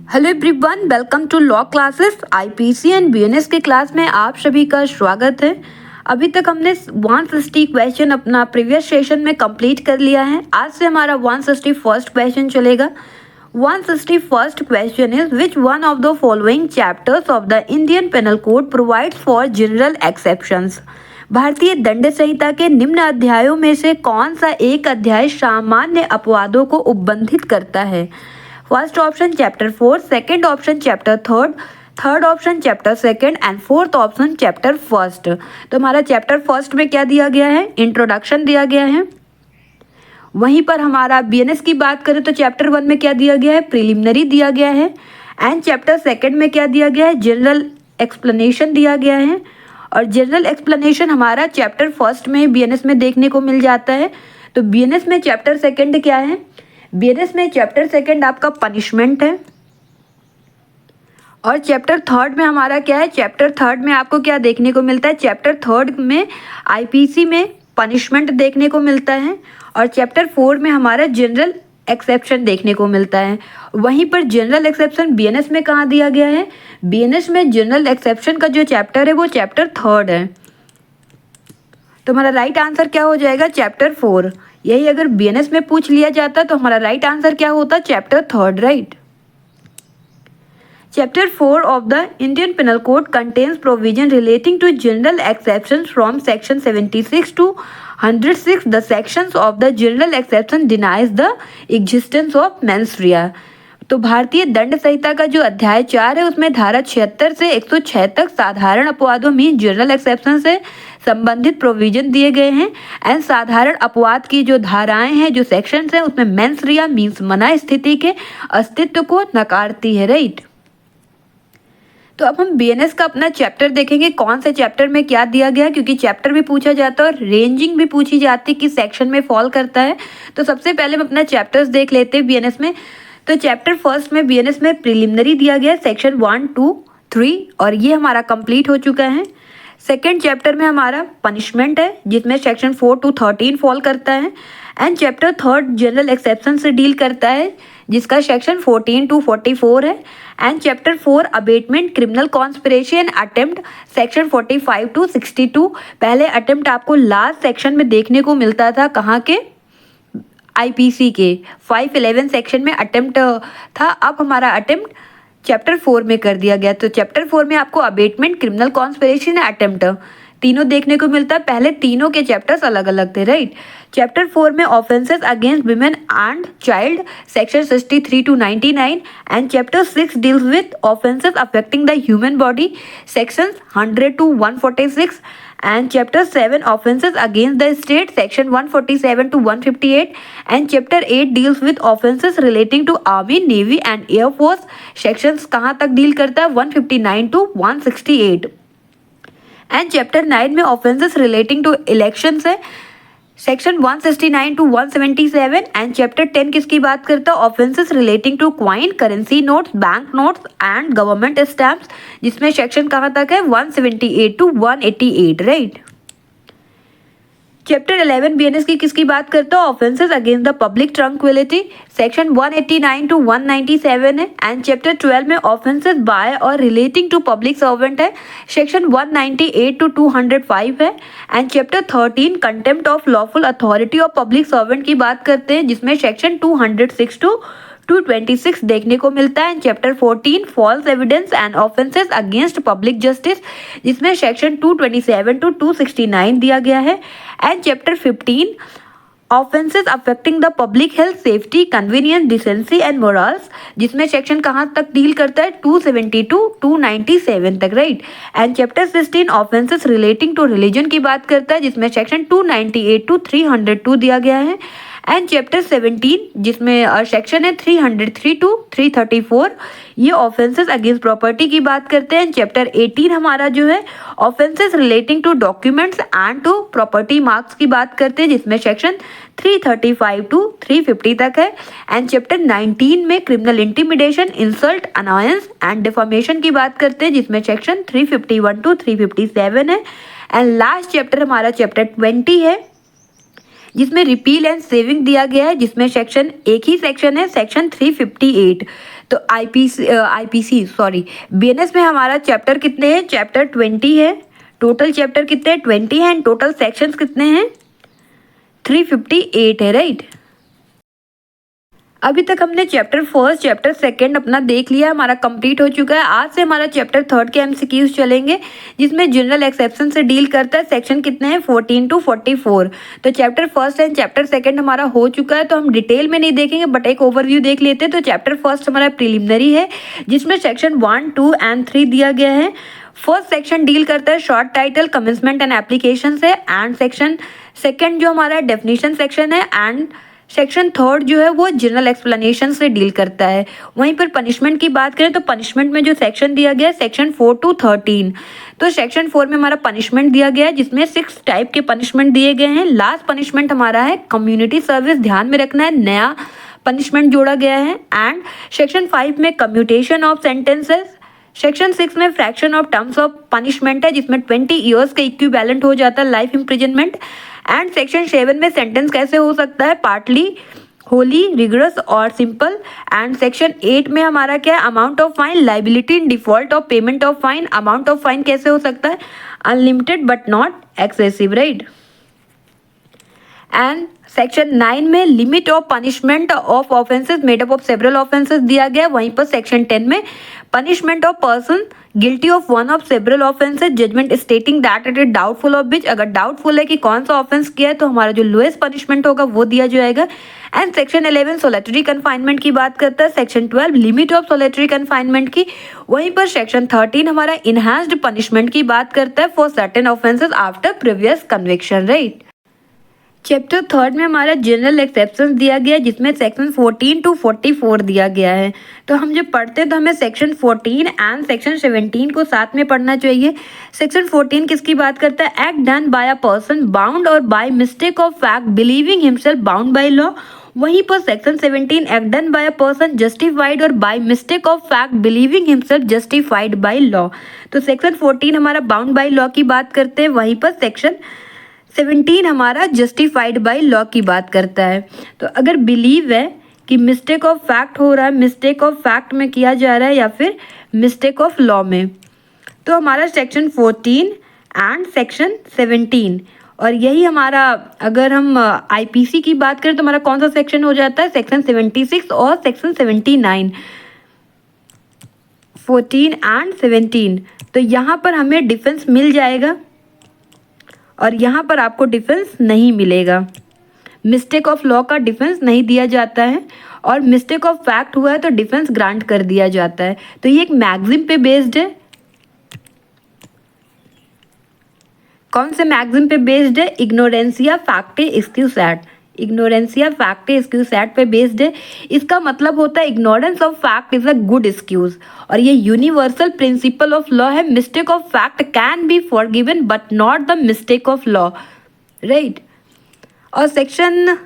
Hello everyone, welcome to law classes. IPC and BNS के class में आप सभी का स्वागत है। अभी तक हमने 160 क्वेश्चन अपना प्रीवियस सेशन में कंप्लीट कर लिया है। आज से हमारा 161st क्वेश्चन चलेगा। 161st question is which one of the following chapters of the Indian panel Code provides for general exceptions. भारतीय दंड संहिता के निम्न अध्यायों में से कौन सा एक अध्याय सामान्य अपवादों को उपबंधित करता है? First option chapter 4, second option chapter 3, third option chapter 2 and fourth option chapter 1। तो हमारा चैप्टर 1 में क्या दिया गया है? इंट्रोडक्शन दिया गया है। वहीं पर हमारा बीएनएस की बात करें तो चैप्टर 1 में क्या दिया गया है? प्रिलिमिनरी दिया गया है। एंड चैप्टर 2 में क्या दिया गया है? जनरल एक्सप्लेनेशन दिया गया है। और जनरल एक्सप्लेनेशन हमारा चैप्टर 1 में बीएनएस में देखने को मिल जाता है। तो बीएनएस में चैप्टर 2 क्या है? बीएनएस में चैप्टर 2 आपका पनिशमेंट है। और चैप्टर 3 में हमारा क्या है? चैप्टर 3 में आपको क्या देखने को मिलता है? चैप्टर 3 में आईपीसी में पनिशमेंट देखने को मिलता है। और चैप्टर 4 में हमारा जनरल एक्सेप्शन देखने को मिलता है। वहीं पर जनरल एक्सेप्शन बीएनएस में कहाँ दिया गया है? बीएनएस में जनरल एक्सेप्शन का जो चैप्टर है वो चैप्टर 3 है। तो हमारा राइट आंसर क्या हो जाएगा? चैप्टर 4। यही अगर बीएनएस में पूछ लिया जाता तो हमारा राइट आंसर क्या होता? Chapter 3, right. Chapter 4 of the Indian panel Code contains provision relating to general exceptions from section 76 to 106. The sections of the general exception denies the existence of mens rea। तो भारतीय दंड संहिता का जो अध्याय 4 है उसमें धारा 76 से 106 तक साधारण अपवादों में जनरल एक्सेप्शन से संबंधित प्रोविजन दिए गए हैं। एंड साधारण अपवाद की जो धाराएं हैं, जो सेक्शंस हैं, उसमें मेंस rea मीन्स मना स्थिति के अस्तित्व को नकारती है, राइट। तो अब हम बीएनएस का अपना चैप्टर देखेंगे, कौन से चैप्टर में क्या दिया गया है, क्योंकि चैप्टर भी पूछा जाता है और रेंजिंग भी पूछी जाती है, किस सेक्शन में फॉल करता है। तो सबसे पहले हम अपना चैप्टर्स देख लेते हैं बीएनएस में। तो चैप्टर 1 में बीएनएस में प्रिलिमिनरी दिया गया है, सेक्शन 1, 2, 3, और ये हमारा कंप्लीट हो चुका है। सेकेंड चैप्टर में हमारा पनिशमेंट है, जिसमें सेक्शन 4 to 13 फॉल करता है। एंड चैप्टर 3 जनरल एक्सेप्शन से डील करता है, जिसका सेक्शन 14 to 44 है। And chapter 4 abetment criminal conspiracy and attempt, section 45 to 62। पहले अटेम्प्ट आपको लास्ट सेक्शन में देखने को मिलता था, कहाँ के? आईपीसी के 511 सेक्शन में अटेम्प्ट था। अब हमारा अटेम्प्ट चैप्टर 4 में कर दिया गया। तो चैप्टर 4 में आपको abetment, criminal conspiracy and attempt तीनों देखने को मिलता है। पहले तीनों के चैप्टर्स अलग अलग थे, राइट। चैप्टर 4 में offences against women and child, section 63 to 99। And chapter 6 deals with offences affecting the human body, section 100 to 146। And chapter 7 offences against the state, section 147 to 158। And chapter 8 deals with offences relating to army, navy and air force, sections कहाँ तक deal करता है? 159 to 168। And chapter 9 में offences relating to elections है, section 169 to 177। And chapter 10 किसकी बात करता है? Offences relating to coin, currency notes, bank notes and government stamps, जिसमें सेक्शन कहाँ तक है? 178 to 188, राइट। चैप्टर 11 बीएनएस की किसकी बात करता है? Offences against the public tranquillity, section 189 to 197 है। एंड चैप्टर 12 में ऑफेंसेस बाय और रिलेटिंग टू पब्लिक सर्वेंट है, सेक्शन 198 to 205 है। And chapter 13 contempt of lawful authority of public servant की बात करते हैं, जिसमें सेक्शन 206 to 226 देखने को मिलता है। Chapter 14 false evidence and offences against public justice, जिसमें सेक्शन 227 to 269 दिया गया है। And chapter 15 offences affecting the public health, safety, convenience, decency and morals, जिसमें सेक्शन कहाँ तक डील करता है? 270 to 297 तक, right. And chapter 16 offences relating to religion की बात करता है, जिसमें सेक्शन 298 to 302 दिया गया है। एंड चैप्टर 17 जिसमें सेक्शन है 303 to 334, ये ऑफेंसेस अगेंस्ट प्रॉपर्टी की बात करते हैं। चैप्टर 18 हमारा जो है offences relating to documents and to property marks की बात करते हैं, जिसमें सेक्शन 335 to 350 तक है। एंड चैप्टर 19 में criminal intimidation, insult, anions and deformation की बात करते हैं, जिसमें सेक्शन 351 to 357 है। एंड लास्ट चैप्टर हमारा चैप्टर 20 है, जिसमें रिपील एंड सेविंग दिया गया है, जिसमें सेक्शन एक ही सेक्शन है, सेक्शन 358। तो आईपीसी सॉरी बीएनएस में हमारा चैप्टर कितने हैं, चैप्टर 20 है। टोटल चैप्टर कितने हैं, 20 हैं। एंड टोटल सेक्शंस कितने हैं, 358 है, राइट। अभी तक हमने चैप्टर फर्स्ट चैप्टर सेकंड अपना देख लिया, हमारा कंप्लीट हो चुका है। आज से हमारा चैप्टर थर्ड के एमसीक्यूज चलेंगे, जिसमें जनरल एक्सेप्शन से डील करता है। सेक्शन कितने हैं, 14 to 44। तो chapter first and chapter second हमारा हो चुका है, तो हम डिटेल में नहीं देखेंगे बट एक ओवरव्यू देख लेते हैं। तो चैप्टर फर्स्ट हमारा प्रिलिमिनरी है, जिसमें सेक्शन 1, 2 एंड 3 दिया गया है। फर्स्ट सेक्शन डील करता है short title, commencement and application से। एंड सेक्शन सेकंड जो हमारा डेफिनेशन सेक्शन है। एंड सेक्शन थर्ड जो है वो जनरल एक्सप्लेनेशन से डील करता है। वहीं पर पनिशमेंट की बात करें तो पनिशमेंट में जो सेक्शन दिया गया है, सेक्शन 4 to 13। तो सेक्शन 4 में हमारा पनिशमेंट दिया गया है, जिसमें 6 टाइप के पनिशमेंट दिए गए हैं। लास्ट पनिशमेंट हमारा है कम्युनिटी सर्विस, ध्यान में रखना है, नया पनिशमेंट जोड़ा गया है। एंड सेक्शन 5 में कम्यूटेशन ऑफ सेंटेंसेस। सेक्शन 6 में fraction of terms of punishment है, जिसमें 20 ईयर्स का इक्विवेलेंट हो जाता है लाइफ इम्प्रिजनमेंट। एंड सेक्शन 7 में सेंटेंस कैसे हो सकता है, पार्टली, होली, रिगरस और सिंपल। एंड सेक्शन 8 में हमारा क्या है, amount of fine, liability in default of payment of fine. Amount of fine कैसे हो सकता है, unlimited but not excessive, right. And section 9 में limit of punishment of offences made up of several offences दिया गया। वहीं पर सेक्शन 10 में punishment of person guilty of one of several offences, judgment stating that it is doubtful of which. अगर doubtful है कि कौन सा ऑफेंस किया है तो हमारा जो लोएस्ट पनिशमेंट होगा वो दिया जाएगा। एंड सेक्शन 11 सोलेटरी कन्फाइनमेंट की बात करता है। Section 12 limit of solitary confinement की। वहीं पर सेक्शन 13 हमारा इनहांस्ड पनिशमेंट की बात करता है for certain offences after previous conviction, right. Chapter third में हमारा जनरल एक्सेप्शन दिया गया है, जिसमें सेक्शन 14 to 44 दिया गया है। तो हम जब पढ़ते हैं तो हमें सेक्शन 14 एंड सेक्शन 17 को साथ में पढ़ना चाहिए। सेक्शन 14 किसकी बात करता है, act done by a person bound और by mistake of fact believing himself bound by law. वहीं पर section 17 act done by a person justified और by mistake of fact believing himself justified by law. तो section 14 हमारा bound by law की बात करते हैं, वहीं पर सेक्शन 17 हमारा जस्टिफाइड बाय लॉ की बात करता है। तो अगर बिलीव है कि मिस्टेक ऑफ फैक्ट हो रहा है, मिस्टेक ऑफ फैक्ट में किया जा रहा है या फिर मिस्टेक ऑफ लॉ में, तो हमारा सेक्शन 14 एंड सेक्शन 17। और यही हमारा, अगर हम आईपीसी की बात करें तो हमारा कौन सा सेक्शन हो जाता है, सेक्शन 76 और सेक्शन 79, 14 एंड 17। तो यहाँ पर हमें डिफेंस मिल जाएगा और यहाँ पर आपको डिफेंस नहीं मिलेगा। मिस्टेक ऑफ लॉ का डिफेंस नहीं दिया जाता है और मिस्टेक ऑफ फैक्ट हुआ है तो डिफेंस ग्रांट कर दिया जाता है। तो ये एक मैक्सिम पे बेस्ड है। कौन से मैक्सिम पे बेस्ड है, इग्नोरेंसिया फैक्टे एक्सक्यूसेट। इग्नोरेंसिया फैक्टे एक्सक्यूसेट पे बेस्ड है। इसका मतलब होता है ignorance of fact is a good excuse. और ये यूनिवर्सल प्रिंसिपल ऑफ लॉ है, mistake of fact can be forgiven but not the mistake of law, right. और सेक्शन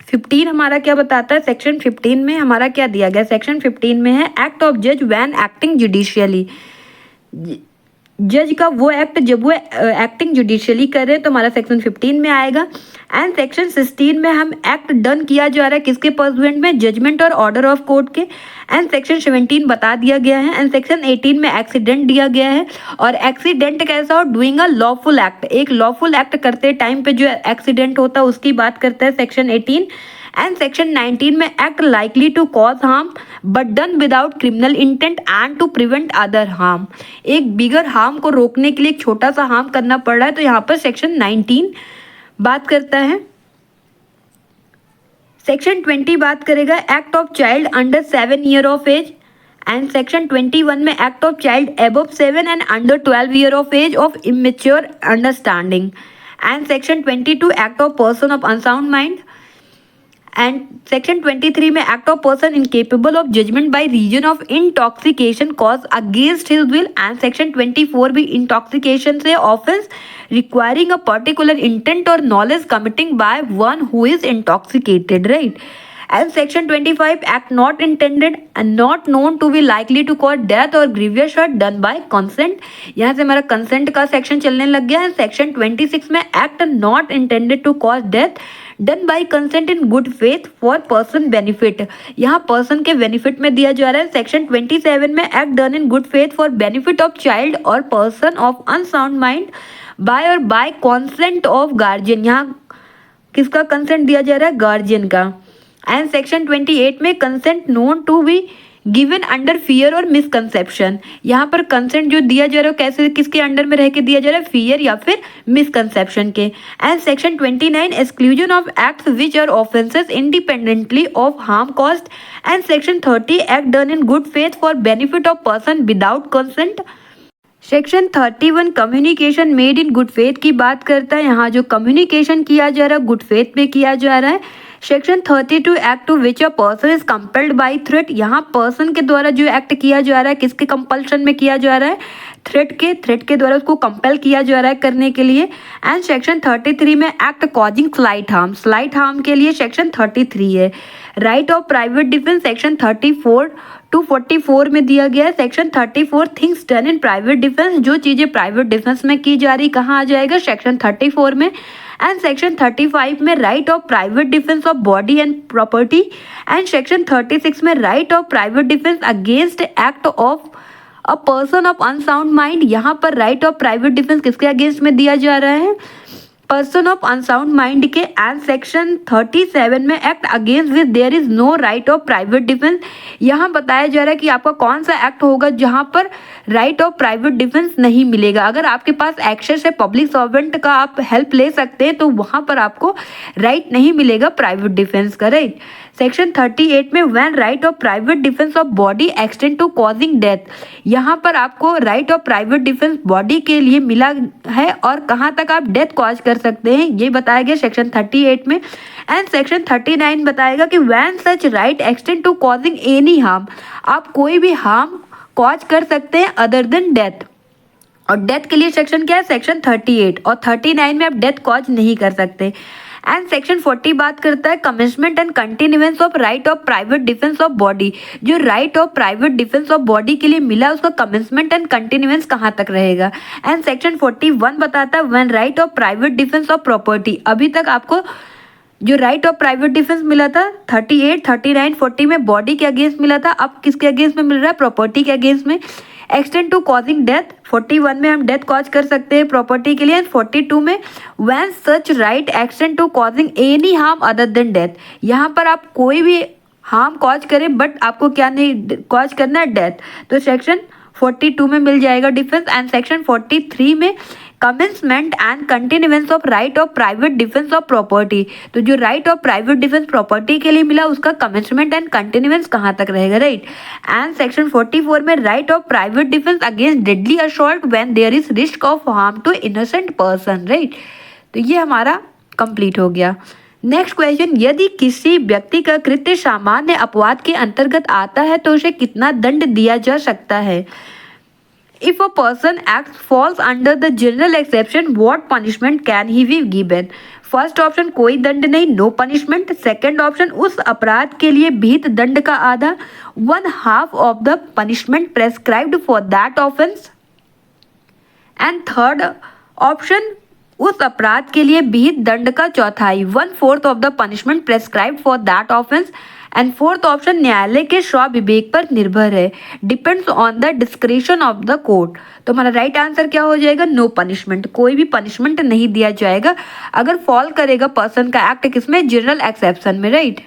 15 हमारा क्या बताता है, सेक्शन 15 में हमारा क्या दिया गया, सेक्शन 15 में है एक्ट ऑफ जज व्हेन एक्टिंग जुडिशियली। जज का वो एक्ट जब वो एक्टिंग जुडिशियली करे तो हमारा सेक्शन 15 में आएगा। एंड सेक्शन 16 में हम एक्ट डन किया जा रहा है किसके पर्सुएंट में, जजमेंट और ऑर्डर ऑफ कोर्ट के। एंड सेक्शन 17 बता दिया गया है। एंड सेक्शन 18 में एक्सीडेंट दिया गया है। और एक्सीडेंट कैसा हो, डूइंग अ लॉफुल एक्ट, एक लॉफुल एक्ट करते टाइम पे जो एक्सीडेंट होता है उसकी बात करता है सेक्शन 18। एंड सेक्शन 19 में act likely to cause harm but done without criminal intent and to prevent other harm. एक बिगर हार्म को रोकने के लिए एक छोटा सा हार्म करना पड़ रहा है, तो यहाँ पर सेक्शन 19 बात करता है। सेक्शन 20 बात करेगा act of child under 7 year of age. And section 21 में act of child above 7 and under 12 year of age of immature understanding. And section 22 act of person of unsound mind. And section 23 में act of person incapable of judgment by reason of intoxication caused against his will. And section 24 भी intoxication से offence requiring a particular intent और knowledge committing by one who is intoxicated, right. And section 25 act not intended and not known to be likely to cause death और grievous hurt done by consent. यहाँ से हमारा consent का section चलने लग गया है। सेक्शन 26 में act not intended to cause death done by consent in good faith for person benefit, यहाँ पर्सन के बेनिफिट में दिया जा रहा है। सेक्शन 27 में act done in good faith for benefit of child और person of unsound mind by और बाय कॉन्सेंट ऑफ गार्जियन, यहाँ किसका कंसेंट दिया जा रहा है, गार्जियन का। एंड सेक्शन 28 में consent known to be given under fear और मिसकंसेप्शन, यहाँ पर कंसेंट जो दिया जा रहा है कैसे किसके अंडर में रह के दिया जा रहा है, फियर या फिर मिसकंसेप्शन के। And section 29 exclusion of acts which are offences independently of harm caused. And section 30 act done in good faith for benefit of person without consent. Section 31 communication made in good faith की बात करता है, यहाँ जो communication किया जा रहा है गुड फेथ में किया जा रहा है। Section 32 act to which a person is compelled by threat, यहाँ पर्सन के द्वारा जो एक्ट किया जा रहा है किसके कंपल्शन में किया जा रहा है, थ्रेट के द्वारा उसको कंपेल किया जा रहा है करने के लिए। एंड सेक्शन 33 में एक्ट कॉजिंग स्लाइट हार्म के लिए सेक्शन 33 है। Right of private defence section 34 to 44 में दिया गया है। Section 34 things done in private defence, जो चीजें प्राइवेट डिफेंस में की जा रही कहाँ आ जाएगा, सेक्शन 34 में। एंड सेक्शन 35 में right of private defence of body and property. And section 36 में right of private defence against act of a person of unsound mind, यहाँ पर राइट ऑफ प्राइवेट डिफेंस किसके अगेंस्ट में दिया जा रहा है, पर्सन ऑफ अनसाउंड माइंड के। एंड सेक्शन 37 में act against which there is no right of private defence, यहाँ बताया जा रहा है कि आपका कौन सा एक्ट होगा जहाँ पर राइट ऑफ प्राइवेट डिफेंस नहीं मिलेगा। अगर आपके पास एक्सेस है पब्लिक सर्वेंट का, आप हेल्प ले सकते हैं, तो वहाँ पर आपको राइट नहीं मिलेगा प्राइवेट डिफेंस का, राइट। सेक्शन 38 में when right of private defence of body extend to causing death, यहाँ पर आपको right of private defence body के लिए मिला है और कहाँ तक आप डेथ कॉज कर सकते हैं, ये बताया गया सेक्शन 38 में। एंड सेक्शन 39 बताएगा कि when such right extend to causing any harm, आप कोई भी हार्म कॉज कर सकते हैं अदर देन डेथ। और डेथ के लिए सेक्शन क्या है, सेक्शन 38, और 39 में आप डेथ कॉज नहीं कर सकते। एंड सेक्शन 40 बात करता है commitment and continuance of right of private defence of body, जो right of private defence of body के लिए मिला उसका कमिटमेंट एंड कंटिन्यूएंस कहाँ तक रहेगा। एंड सेक्शन 41 बताता है when right of private defence of property, अभी तक आपको जो राइट ऑफ प्राइवेट डिफेंस मिला था 38, 39, 40 में बॉडी के अगेंस्ट मिला था, अब किसके अगेंस्ट में मिल रहा है, प्रॉपर्टी के अगेंस्ट में। एक्सटेंड टू कॉजिंग डेथ, 41 में हम डेथ कॉज कर सकते हैं प्रॉपर्टी के लिए। 42 में when such right extend to causing any harm other than death, यहाँ पर आप कोई भी हार्म कॉज करें बट आपको क्या नहीं कॉज करना है, डेथ, तो सेक्शन 42 में मिल जाएगा डिफेंस। एंड सेक्शन 43 में commencement and continuance of right of private defence of property, तो जो right of private defence property के लिए मिला उसका कमेंसमेंट एंड कंटिन्यूएंस कहाँ तक रहेगा, राइट। एंड सेक्शन 44 में right of private defence against deadly assault when there is risk of harm to innocent person, right. तो ये हमारा कंप्लीट हो गया। नेक्स्ट क्वेश्चन, यदि किसी व्यक्ति का कृत्य सामान्य अपवाद के अंतर्गत आता है तो उसे कितना दंड दिया जा सकता है। If a person acts falls under the general exception, what punishment can he be given? First option कोई दंड नहीं, नो पनिशमेंट। सेकेंड ऑप्शन उस अपराध के लिए विहित दंड का आधा, 1/2 of the punishment prescribed for that offence. And third option उस अपराध के लिए विहित दंड का चौथाई, 1/4 of the punishment prescribed for that offence. And fourth option न्यायालय के स्वविवेक पर निर्भर है, depends on the discretion of the court. तो हमारा राइट आंसर क्या हो जाएगा, नो पनिशमेंट, कोई भी पनिशमेंट नहीं दिया जाएगा अगर फॉल करेगा पर्सन का एक्ट किसमें, जनरल एक्सेप्शन में, राइट।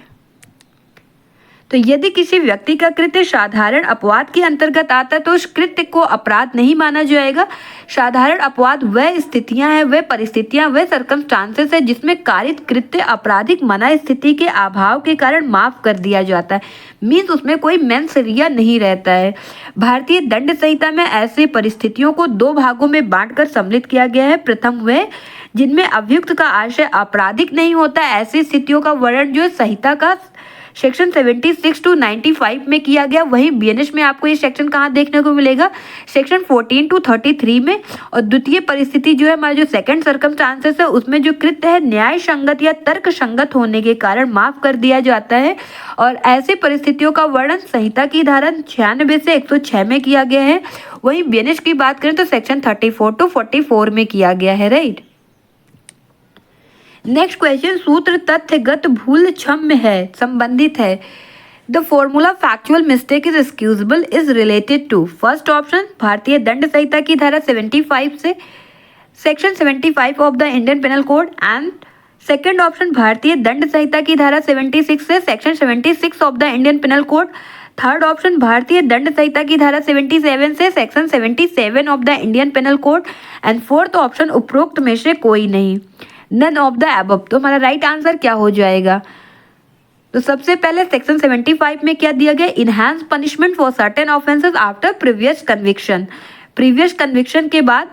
तो यदि किसी व्यक्ति का कृत्य साधारण अपवाद के अंतर्गत आता है तो उस कृत्य को अपराध नहीं माना जाएगा। साधारण अपवाद वह स्थितियां हैं, वह परिस्थितियां, वह सर्कमस्टांसेस है जिसमें कारित कृत्य आपराधिक मना स्थिति के अभाव के कारण माफ कर दिया जाता है, मीन्स उसमें कोई मेंस रिया नहीं रहता है। भारतीय दंड संहिता में ऐसी परिस्थितियों को 2 भागों में बांटकर सम्मिलित किया गया है। प्रथम वह जिनमें अभियुक्त का आशय आपराधिक नहीं होता, ऐसी स्थितियों का वर्णन जो संहिता का सेक्शन 76 टू 95 में किया गया। वहीं बीएनएस में आपको ये सेक्शन कहाँ देखने को मिलेगा, सेक्शन 14 टू 33 में। और द्वितीय परिस्थिति जो है हमारा जो सेकंड सर्कमस्टांसेस है उसमें जो कृत्य है न्याय संगत या तर्क संगत होने के कारण माफ कर दिया जाता है। और ऐसी परिस्थितियों का वर्णन संहिता की धारा 96 से 106 में किया गया है। वहीं बीएनएस की बात करें तो सेक्शन 34 टू 44 में किया गया है, राइट। नेक्स्ट क्वेश्चन, सूत्र तथ्यगत भूल क्षम्य है, संबंधित है। The formula factual mistake is excusable is related to. First option भारतीय दंड संहिता की धारा 75 से, section 75 of the Indian panel Code, and second option भारतीय दंड संहिता की धारा 76 से, section 76 of the Indian panel Code. Third option भारतीय दंड संहिता की धारा 77 से, section 77 of the Indian panel Code, and fourth option उपरोक्त में से कोई नहीं, नन ऑफ द अबव। तो हमारा राइट आंसर क्या हो जाएगा? तो सबसे पहले सेक्शन 75 में क्या दिया गया? Enhance punishment for certain offences after previous conviction. Previous conviction के बाद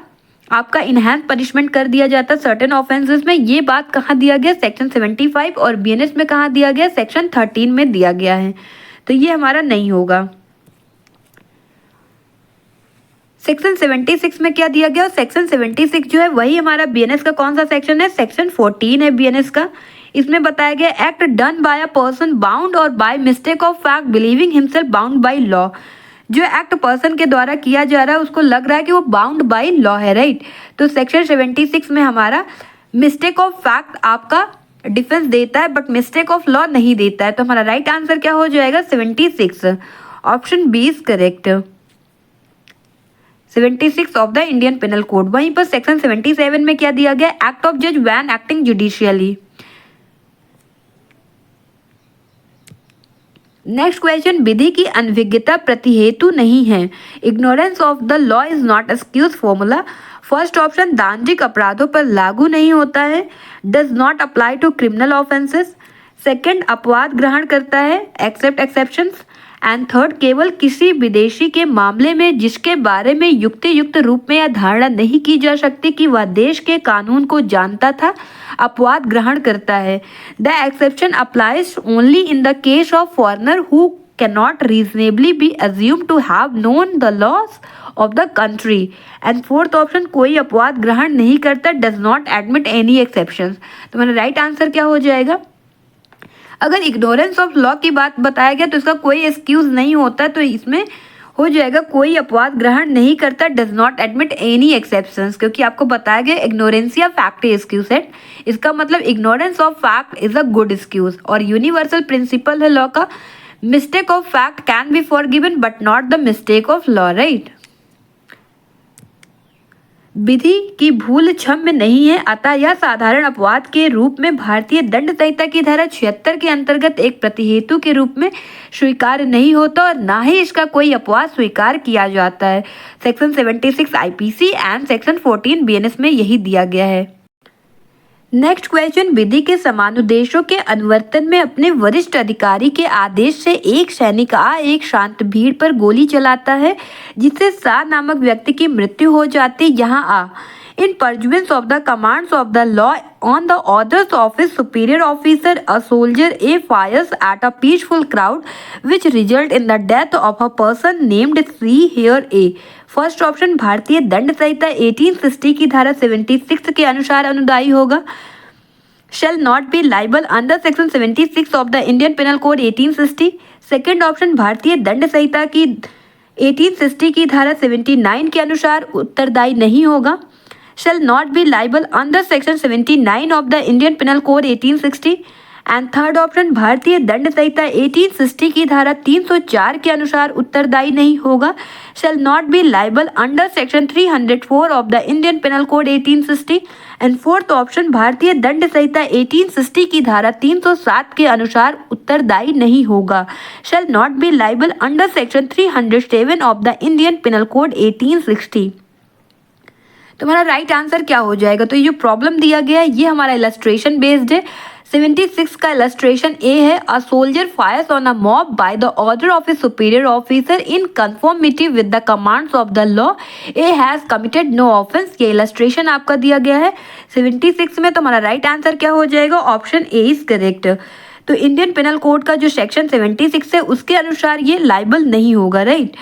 आपका इनहैंस पनिशमेंट कर दिया जाता है सर्टेन ऑफेंसेस में। ये बात कहाँ दिया गया? सेक्शन 75। और बीएनएस में कहाँ दिया गया? सेक्शन 13 में दिया गया है। तो ये हमारा नहीं होगा। सेक्शन 76 में क्या दिया गया? सेक्शन 76 जो है वही हमारा बीएनएस का कौन सा सेक्शन है? सेक्शन 14 है बीएनएस का। इसमें बताया गया act done by a person bound और by mistake of fact believing himself bound by law. जो एक्ट पर्सन के द्वारा किया जा रहा है उसको लग रहा है कि वो बाउंड बाय लॉ है, राइट। तो सेक्शन 76 में हमारा मिस्टेक ऑफ फैक्ट आपका डिफेंस देता है बट मिस्टेक ऑफ लॉ नहीं देता है। तो हमारा राइट आंसर क्या हो जाएगा? 76। Option B is correct, 76 of the Indian panel code. वहीं पर सेक्शन 77 में क्या दिया गया? एक्ट ऑफ जज when acting judicially. Next question, विधि की अनभिज्ञता प्रतिहेतु नहीं है। Ignorance of the law is not excuse formula. First option दांडिक अपराधों पर लागू नहीं होता है, does not apply to criminal offences. Second, अपवाद ग्रहण करता है, एक्सेप्ट एक्सेप्शंस। एंड थर्ड, केवल किसी विदेशी के मामले में जिसके बारे में युक्त रूप में यह धारणा नहीं की जा सकती कि वह देश के कानून को जानता था, अपवाद ग्रहण करता है। The exception applies only in the case of foreigner who cannot reasonably be assumed to have known the laws of the country. And fourth option, कोई अपवाद ग्रहण नहीं करता, does not admit any exceptions। तो मेरा राइट आंसर क्या हो जाएगा? अगर इग्नोरेंस ऑफ लॉ की बात बताया गया तो इसका कोई एक्सक्यूज नहीं होता, तो इसमें हो जाएगा कोई अपवाद ग्रहण नहीं करता, does not admit any exceptions, क्योंकि आपको बताया गया इग्नोरेंसिया फैक्ट एक्सक्यूज है। इसका मतलब ignorance of fact is a good excuse. और यूनिवर्सल प्रिंसिपल है लॉ का, mistake of fact can be forgiven but not the mistake of law, right. विधि की भूल क्षम्य नहीं है, अतः यह साधारण अपवाद के रूप में भारतीय दंड संहिता की धारा 76 के अंतर्गत एक प्रतिहेतु के रूप में स्वीकार नहीं होता और ना ही इसका कोई अपवाद स्वीकार किया जाता है। Section 76 IPC and section 14 BNS में यही दिया गया है। नेक्स्ट क्वेश्चन, विधि के समानुदेशों के अनुवर्तन में अपने वरिष्ठ अधिकारी के आदेश से एक सैनिक एक शांत भीड़ पर गोली चलाता है जिससे सा नामक व्यक्ति की मृत्यु हो जाती। यहाँ in pursuance of the commands of the law on the orders of his superior officer, a soldier A fires at a peaceful crowd which result in the death of a person named C here A। First option भारतीय दंड संहिता 1860 की धारा 76 के अनुसार अनुदायी होगा, shall not be liable under section 76 of the Indian Penal Code 1860। Second option भारतीय दंड संहिता की 1860 की धारा 79 के अनुसार उत्तरदायी नहीं होगा, shall not be liable under section 79 of the Indian Penal Code 1860। And third option भारतीय दंड संहिता 1860 की धारा 304 के अनुसार उत्तरदायी नहीं होगा, shall not be liable under section 304 of the Indian Penal Code 1860। And fourth option भारतीय दंड संहिता 1860 की धारा 307 के अनुसार उत्तरदायी नहीं होगा, shall not be liable under section 307 of the Indian Penal Code 1860। तो हमारा राइट आंसर क्या हो जाएगा? तो ये जो प्रॉब्लम दिया गया है ये हमारा इलस्ट्रेशन बेस्ड है। 76 का इलस्ट्रेशन ए है, a soldier fires on a mob by the order of a superior officer in conformity with the commands of the law, A has committed no offence. ये illustration आपका दिया गया है 76 में। तो हमारा राइट आंसर क्या हो जाएगा? Option A is correct. तो इंडियन पेनल कोड का जो सेक्शन 76 है उसके अनुसार ये लाइबल नहीं होगा, राइट।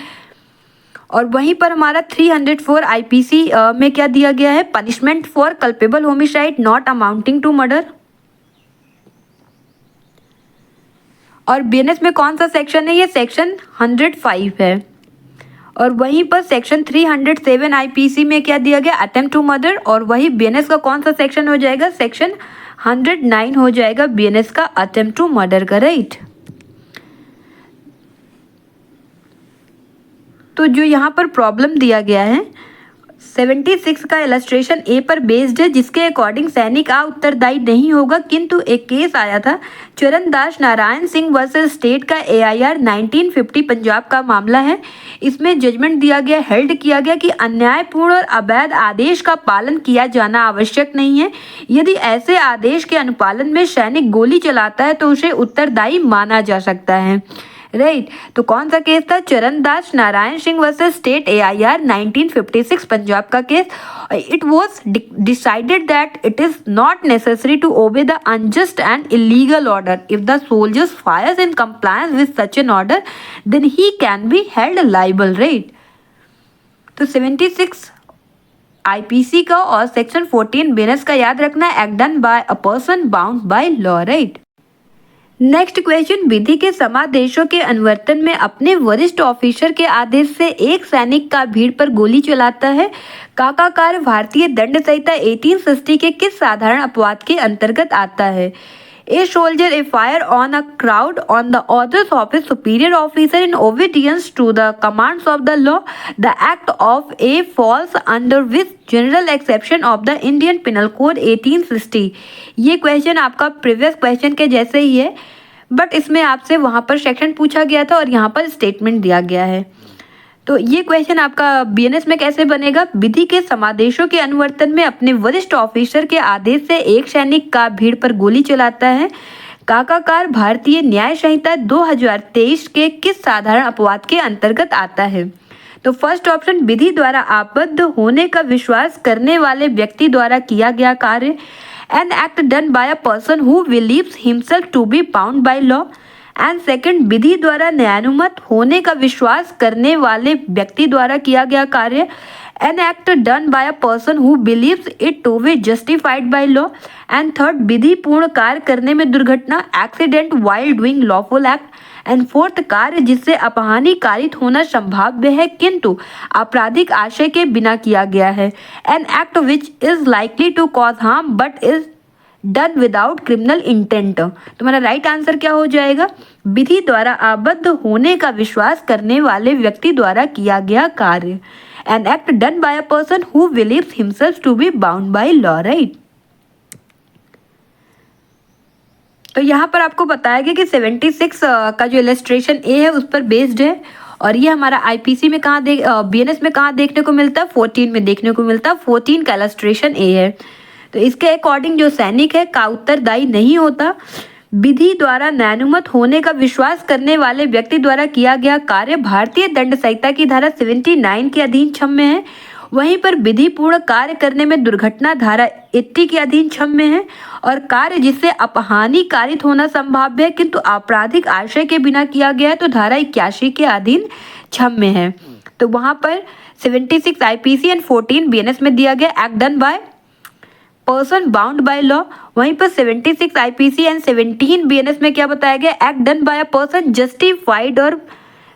और वहीं पर हमारा 304 आईपीसी में क्या दिया गया है? Punishment for culpable homicide not amounting to murder. और बीएनएस में कौन सा सेक्शन है? ये सेक्शन 105 है। और वहीं पर सेक्शन 307 आईपीसी में क्या दिया गया? Attempt to murder. और वही बीएनएस का कौन सा सेक्शन हो जाएगा? सेक्शन 109 हो जाएगा बीएनएस का अटेम्प्ट टू मर्डर का, राइट। तो जो यहाँ पर प्रॉब्लम दिया गया है 76 का इलस्ट्रेशन ए पर बेस्ड है, जिसके अकॉर्डिंग सैनिक आ उत्तरदायी नहीं होगा, किंतु एक केस आया था चरणदास नारायण सिंह वर्सेस स्टेट का AIR 1950 पंजाब का मामला है। इसमें जजमेंट दिया गया, हेल्ड किया गया कि अन्यायपूर्ण और अवैध आदेश का पालन किया जाना आवश्यक नहीं है। यदि ऐसे आदेश के अनुपालन में सैनिक गोली चलाता है तो उसे उत्तरदायी माना जा सकता है, राइट। तो कौन सा केस था? Charandas Narayan Singh versus state AIR 1956 Punjab का case. It was decided that it is not necessary to obey the unjust and illegal order if the soldiers fires in compliance with such an order then he can be held liable, right. तो 76 IPC का और section 14 BNS का याद रखना, act done by a person bound by law, right. Next question, विधि के समादेशों के अनुवर्तन में अपने वरिष्ठ ऑफिसर के आदेश से एक सैनिक का भीड़ पर गोली चलाता है का कार्य भारतीय दंड संहिता 1860 के किस साधारण अपवाद के अंतर्गत आता है? A soldier a fire on a crowd on the orders of a superior officer in obedience to the commands of the law. The act of A falls under which general exception of the Indian Penal Code 1860. ये question आपका previous question के जैसे ही है, but इसमें आपसे वहाँ पर section पूछा गया था और यहाँ पर स्टेटमेंट दिया गया है। तो ये क्वेश्चन आपका BNS में कैसे बनेगा? विधि के समादेशों के अनुवर्तन में अपने वरिष्ठ ऑफिसर के आदेश से एक सैनिक का भीड़ पर गोली चलाता है काकाकार भारतीय न्याय संहिता 2023 के किस साधारण अपवाद के अंतर्गत आता है? तो फर्स्ट ऑप्शन, विधि द्वारा आबद्ध होने का विश्वास करने वाले व्यक्ति द्वारा किया गया कार्य, an act done by a person who believes himself to be bound by law. And second, विधि द्वारा न्यायानुमत होने का विश्वास करने वाले व्यक्ति द्वारा किया गया कार्य, an act done by a person who believes it to be justified by law. And third, विधि पूर्ण कार्य करने में दुर्घटना, accident while doing lawful act. And fourth, कार्य जिससे अपहानि कारित होना संभाव्य है किंतु आपराधिक आशय के बिना किया गया है, an act which is likely to cause harm but is done without criminal intent. तुम्हारा राइट आंसर क्या हो जाएगा? विधि द्वारा आबद्ध होने का विश्वास करने वाले व्यक्ति द्वारा किया गया कार्य, an act done by a person who believes himself to be bound by law, right. तो यहाँ पर आपको बताया गया कि 76 का जो इलस्ट्रेशन ए है उस पर बेस्ड है, और ये हमारा IPC में कहाँ BNS में कहाँ देखने को मिलता है? 14 में देखने को मिलता है। 14 का इलस्ट्रेशन ए है। तो इसके अकॉर्डिंग जो सैनिक है का उत्तरदायी नहीं होता। विधि द्वारा न्यायानुमत होने का विश्वास करने वाले व्यक्ति द्वारा किया गया कार्य भारतीय दंड संहिता की धारा 79 के अधीन क्षम्य है। वहीं पर विधि पूर्ण कार्य करने में दुर्घटना धारा 80 के अधीन क्षम्य है, और कार्य जिससे अपहानि कारित होना संभाव्य है किंतु आपराधिक आशय के बिना किया गया है तो धारा 81 के अधीन क्षम्य है। तो वहां पर 76 IPC एंड 14 BNS में दिया गया act done by person bound by law. वहीं पर 76 IPC एंड 17 BNS में क्या बताया गया? Act done by a person justified or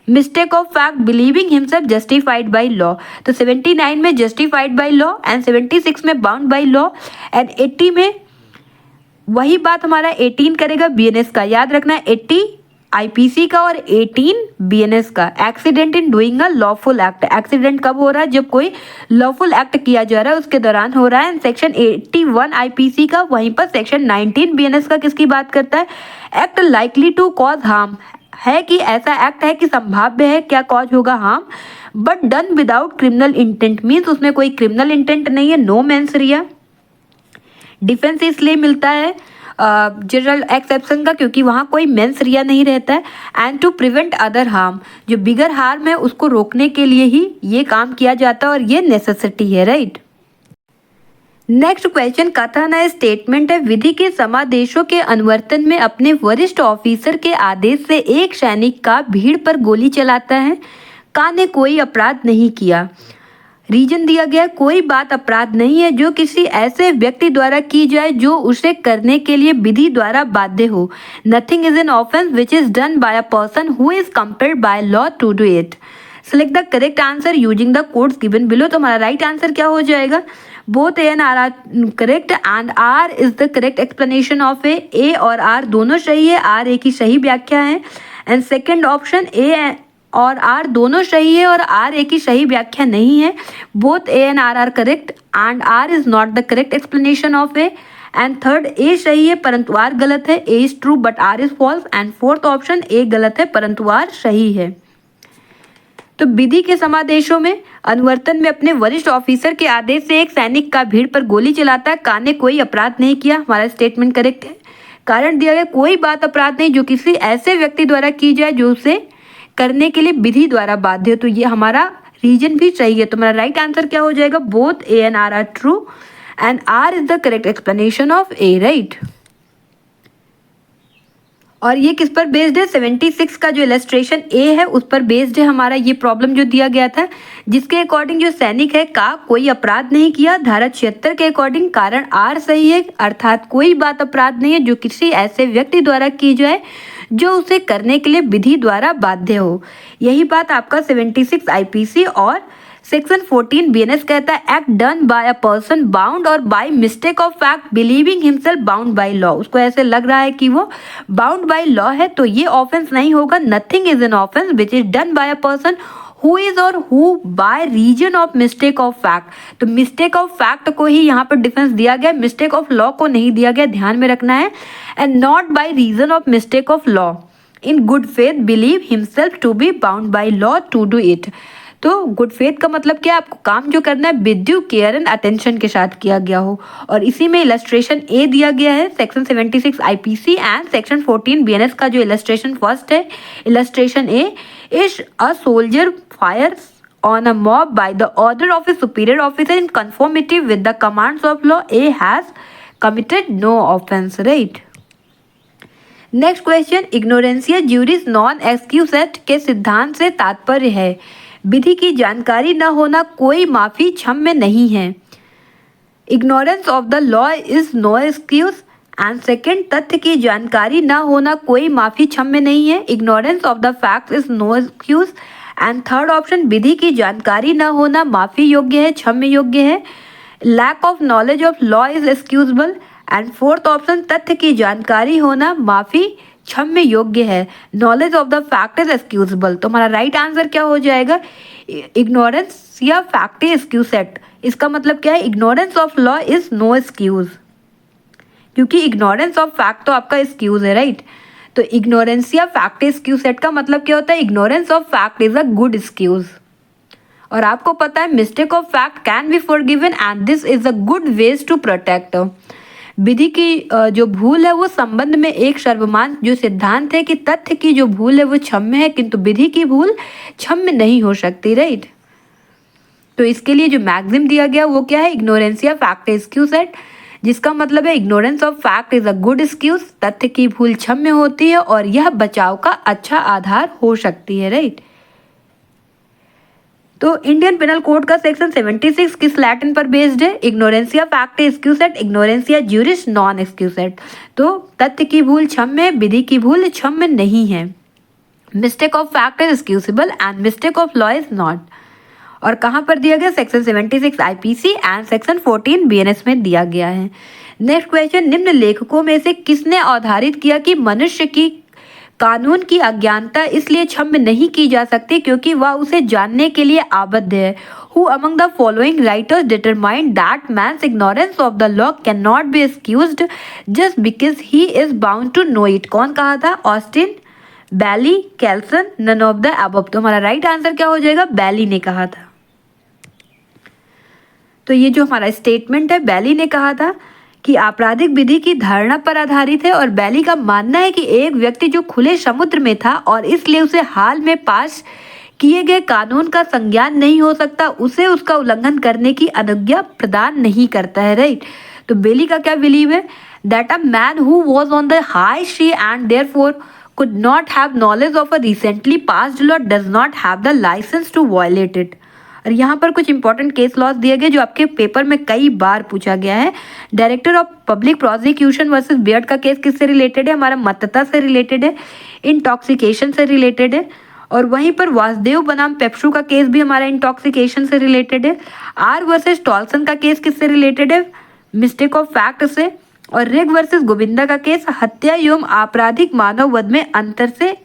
mistake of fact believing himself justified by law. तो 79 में जस्टिफाइड बाय लॉ एंड 76 में बाउंड बाय लॉ एंड 80 में वही बात हमारा 18 करेगा BNS का। याद रखना 80 IPC का और 18 BNS का। Accident in doing a lawful act, accident कब हो रहा है? जब कोई लॉफुल एक्ट किया जा रहा है उसके दौरान हो रहा है। सेक्शन 81 IPC का, वहीं पर सेक्शन 19 BNS का किसकी बात करता है? Act likely to cause harm, है कि ऐसा एक्ट है कि संभाव्य है क्या कॉज होगा harm, but done without criminal intent, means उसमें कोई क्रिमिनल इंटेंट नहीं है, नो मेंस रिया। डिफेंस इसलिए मिलता है जनरल एक्सेप्शन का क्योंकि वहाँ कोई मेंस रिया नहीं रहता है। And to prevent other harm, जो बिगर हार्म है उसको रोकने के लिए ही ये काम किया जाता है और ये नेसेसिटी है, राइट। नेक्स्ट क्वेश्चन, कथन है, स्टेटमेंट है, विधि के समादेशों के अनुवर्तन में अपने वरिष्ठ ऑफिसर के आदेश से एक सैनिक का भीड़ पर गोली चलाता है का ने कोई अपराध नहीं किया। रीजन दिया गया, कोई बात अपराध नहीं है जो किसी ऐसे व्यक्ति द्वारा की जाए जो उसे करने के लिए विधि द्वारा बाध्य हो। Nothing is an offence which is done by a person who is compelled by law to do it. Select the correct answer using the codes given below. तो हमारा राइट आंसर क्या हो जाएगा? Both A and R are correct and R is the correct explanation of A और R दोनों सही है, R A की सही व्याख्या है। एंड सेकेंड ऑप्शन ए और आर दोनों सही है और आर ए की सही व्याख्या नहीं है। Both A and R are correct and R is not the correct explanation of A. And third A सही है परंतु आर गलत है, A is true but R is false. And fourth option A गलत है परंतु आर सही है। तो विधि के समादेशों में अनुवर्तन में अपने वरिष्ठ ऑफिसर के आदेश से एक सैनिक का भीड़ पर गोली चलाता है, का ने कोई अपराध नहीं किया। हमारा स्टेटमेंट करेक्ट है। कारण दिया गया कोई बात अपराध नहीं जो किसी ऐसे व्यक्ति द्वारा की जाए जो उसे करने के लिए विधि द्वारा बाध्य हो। तो ये हमारा रीजन भी सही है। तो हमारा राइट आंसर क्या हो जाएगा? Both A and R true and R is the correct explanation of A, right. और ये किस पर बेस्ड है? 76 का जो इलस्ट्रेशन ए है उस पर बेस्ड है हमारा ये प्रॉब्लम जो दिया गया था, जिसके अकॉर्डिंग जो सैनिक है का कोई अपराध नहीं किया। धारा 76 के अकॉर्डिंग कारण आर सही है, अर्थात कोई बात अपराध नहीं है जो किसी ऐसे व्यक्ति द्वारा की जाए जो उसे करने के लिए विधि द्वारा बाध्य हो। यही बात आपका 76 आईपीसी और सेक्शन 14 बीएनएस कहता है, act done by a person bound और by mistake of fact believing himself bound by law. उसको ऐसे लग रहा है कि वो बाउंड बाय लॉ है, तो ये ऑफेंस नहीं होगा। Nothing is an offence which is done by a person who is or who by reason of mistake of fact. तो मिस्टेक ऑफ फैक्ट को ही यहाँ पर डिफेंस दिया गया, मिस्टेक ऑफ लॉ को नहीं दिया गया, ध्यान में रखना है। And not by reason of mistake of law in good faith believe himself to be bound by law to do it. तो गुड फेथ का मतलब क्या? आपको काम जो करना है with due care and attention के साथ किया गया हो। और इसी में इलस्ट्रेशन ए दिया गया है, section 76 IPC and section 14 BNS का जो इलस्ट्रेशन फर्स्ट है, illustration A is a soldier fires on a mob by the order of a superior officer in conformity with the commands of law, A has committed no offense, right? Next question, ignorantia juris non excusat के सिद्धांत से तात्पर्य है विधि की जानकारी न होना कोई माफी क्षम्य नहीं है। Ignorance of the law is no excuse. And second, तथ्य की जानकारी न होना कोई माफी क्षम्य नहीं है। Ignorance of the fact is no excuse. And third option, विधि की जानकारी न होना माफी योग्य है, क्षम्य योग्य है। Lack of knowledge of law is excusable. And fourth option, तथ्य की जानकारी होना माफी क्षम्य योग्य है, knowledge of the fact is excusable. तो हमारा राइट आंसर क्या हो जाएगा? इग्नोरेंस या फैक्ट एक्सक्यूसेट। इसका मतलब क्या है? Ignorance of law is no excuse, क्योंकि इग्नोरेंस ऑफ फैक्ट तो आपका एक्सक्यूज है, राइट। तो इग्नोरेंस या फैक्ट एक्सक्यूसेट का मतलब क्या होता है? Ignorance of fact is a good excuse. और आपको पता है mistake of fact can be forgiven and this is a good ways to protect. विधि की जो भूल है वो संबंध में एक सर्वमान्य जो सिद्धांत है कि तथ्य की जो भूल है वो क्षम्य है, किंतु विधि की भूल क्षम्य नहीं हो सकती, राइट। तो इसके लिए जो मैक्सिम दिया गया वो क्या है? इग्नोरेंस या फैक्ट एक्सक्यूसेट, जिसका मतलब है ignorance of fact is a good excuse. तथ्य की भूल क्षम्य होती है और यह बचाव का अच्छा आधार हो सकती है, राइट। तो इंडियन पिनल कोड का सेक्शन 76 किस लैटिन पर बेस्ड है? इग्नोरेंसिया फैक्ट एक्सक्यूसेट, इग्नोरेंसिया ज्यूरिस नॉन एक्सक्यूसेट। तो तथ्य की भूल क्षम्य, विधि की भूल क्षम्य नहीं है। Mistake of fact is excusable and mistake of law is not. और कहाँ पर दिया गया? Section 76 IPC and section 14 BNS में दिया गया है। नेक्स्ट क्वेश्चन, निम्न लेखकों में से किसने अवधारित किया कि मनुष्य की कानून की अज्ञानता इसलिए क्षम्य नहीं की जा सकती क्योंकि वह उसे जानने के लिए आबद्ध है? Who among the following writers determined that man's ignorance of the law cannot be excused just because he is bound to know it? कौन कहा था? Austin, Bailey, Kelsen, none of the above. तो हमारा राइट आंसर क्या हो जाएगा? बैली ने कहा था। तो ये जो हमारा स्टेटमेंट है, बैली ने कहा था कि आपराधिक विधि की धारणा पर आधारित है और बैली का मानना है कि एक व्यक्ति जो खुले समुद्र में था और इसलिए उसे हाल में पास किए गए कानून का संज्ञान नहीं हो सकता, उसे उसका उल्लंघन करने की अनुज्ञा प्रदान नहीं करता है, राइट। तो बैली का क्या बिलीव है? That a man who was on the high sea and therefore could not have knowledge of a recently passed law does not have the license to violate it। और यहाँ पर कुछ इंपॉर्टेंट केस लॉज दिए गए जो आपके paper में कई बार पूछा गया है। Director of public prosecution versus beard का केस किससे रिलेटेड है? हमारा मतता से रिलेटेड है, इंटॉक्सिकेशन से रिलेटेड है। और वहीं पर वासुदेव बनाम पेप्सू का केस भी हमारा इंटॉक्सिकेशन से रिलेटेड है। आर वर्सेस टॉल्सन का केस किससे रिलेटेड है? मिस्टेक ऑफ फैक्ट से। और रिग वर्सेस गोविंदा का केस हत्या एवं आपराधिक मानव वध में अंतर से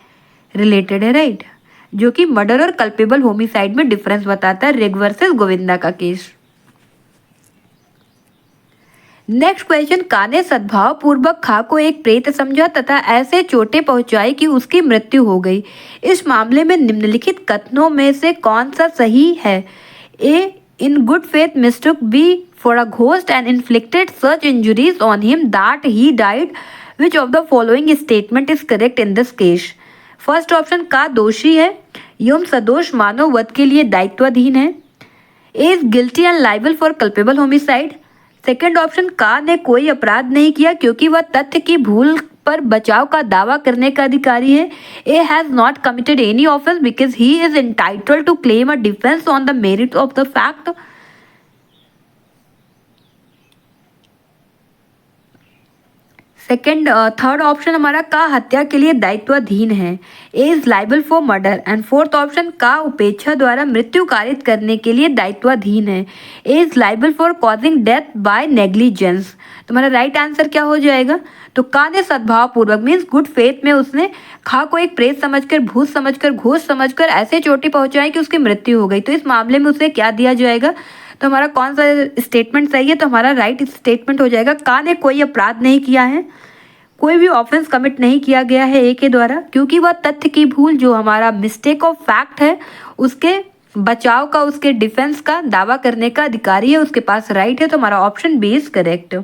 रिलेटेड है, राइट, जो कि मर्डर और कल्पेबल होमिसाइड में डिफरेंस बताता है, रिग वर्सेस गोविंदा का केस। नेक्स्ट क्वेश्चन, का ने सद्भाव पूर्वक खा को एक प्रेत समझा तथा ऐसे चोटें पहुंचाई कि उसकी मृत्यु हो गई। इस मामले में निम्नलिखित कथनों में से कौन सा सही है? A, in good faith mistook B for a ghost and inflicted such injuries on him that he died. Which of the following statement is correct in this case? First option का दोषी है एवं सदोष मानव वध के लिए दायित्वाधीन है। A is guilty and liable for culpable homicide. Second option का ने कोई अपराध नहीं किया क्योंकि वह तथ्य की भूल पर बचाव का दावा करने का अधिकारी है। A has not committed any offence because he is entitled to claim a defence on the merit of the fact. Third option हमारा का हत्या के लिए दायित्वाधीन है। A is liable for murder. And fourth option का उपेक्षा द्वारा मृत्यु कारित करने के लिए दायित्वाधीन है। A is liable for causing death by negligence. तुम्हारा राइट आंसर क्या हो जाएगा? तो का ने सद्भाव पूर्वक मीन्स गुड फेथ में उसने खा को एक प्रेत समझकर, भूत समझकर, घोष समझकर ऐसे चोटी पहुंचाई कि उसकी मृत्यु हो गई। तो इस मामले में उसे क्या दिया जाएगा? तो हमारा कौन सा स्टेटमेंट सही है? तो हमारा राइट स्टेटमेंट हो जाएगा का ने कोई अपराध नहीं किया है, कोई भी ऑफेंस कमिट नहीं किया गया है ए के द्वारा, क्योंकि वह तथ्य की भूल जो हमारा मिस्टेक ऑफ फैक्ट है उसके बचाव का, उसके डिफेंस का दावा करने का अधिकारी है, उसके पास राइट है। तो हमारा ऑप्शन बी इज करेक्ट।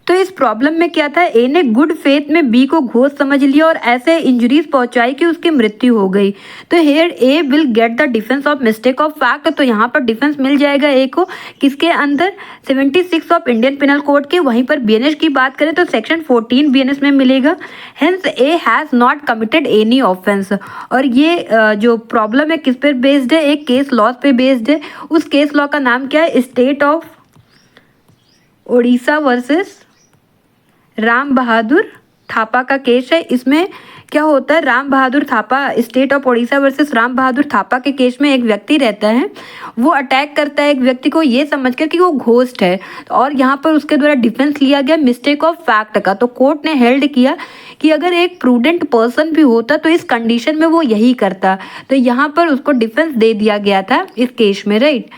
तो इस प्रॉब्लम में क्या था? ए ने गुड फेथ में बी को घोष समझ लिया और ऐसे इंजरीज पहुंचाई कि उसकी मृत्यु हो गई। तो here a will get the defence of mistake of fact. तो यहाँ पर डिफेंस मिल जाएगा ए को किसके अंदर? 76 ऑफ इंडियन पिनल कोड के। वहीं पर बीएनएस की बात करें तो सेक्शन 14 बीएनएस में मिलेगा। Hence A has not committed any offence. और ये जो प्रॉब्लम है किस पर बेस्ड है? एक केस लॉ पे बेस्ड है। उस केस लॉ का नाम क्या है? State of Odisha versus Ram Bahadur Thapa का केस है। इसमें क्या होता है? Ram Bahadur Thapa, state of Odisha versus Ram Bahadur Thapa के केस में एक व्यक्ति रहता है, वो अटैक करता है एक व्यक्ति को ये समझकर कि वो घोस्ट है, और यहाँ पर उसके द्वारा डिफेंस लिया गया मिस्टेक ऑफ फैक्ट का। तो कोर्ट ने हेल्ड किया कि अगर एक प्रूडेंट पर्सन भी होता तो इस कंडीशन में वो यही करता। तो यहाँ पर उसको डिफेंस दे दिया गया था इस केस में, राइट।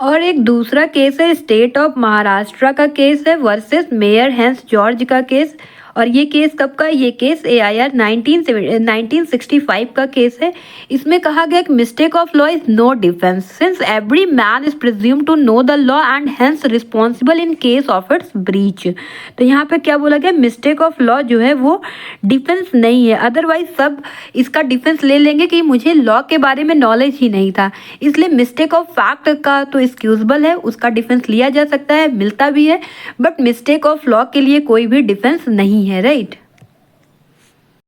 और एक दूसरा केस है स्टेट ऑफ महाराष्ट्र का केस है वर्सेस मेयर हैंस जॉर्ज का केस। और ये केस कब का? ये केस AIR 1965 का केस है। इसमें कहा गया कि mistake of law is no defence since every man is presume to know the law and hence responsible in case of its breach. तो यहाँ पे क्या बोला गया? मिस्टेक ऑफ लॉ जो है वो डिफेंस नहीं है, अदरवाइज सब इसका डिफेंस ले लेंगे कि मुझे लॉ के बारे में नॉलेज ही नहीं था। इसलिए मिस्टेक ऑफ फैक्ट का तो एक्सक्यूजेबल है, उसका डिफेंस लिया जा सकता है, मिलता भी है, बट मिस्टेक ऑफ लॉ के लिए कोई भी डिफेंस नहीं है, राइट।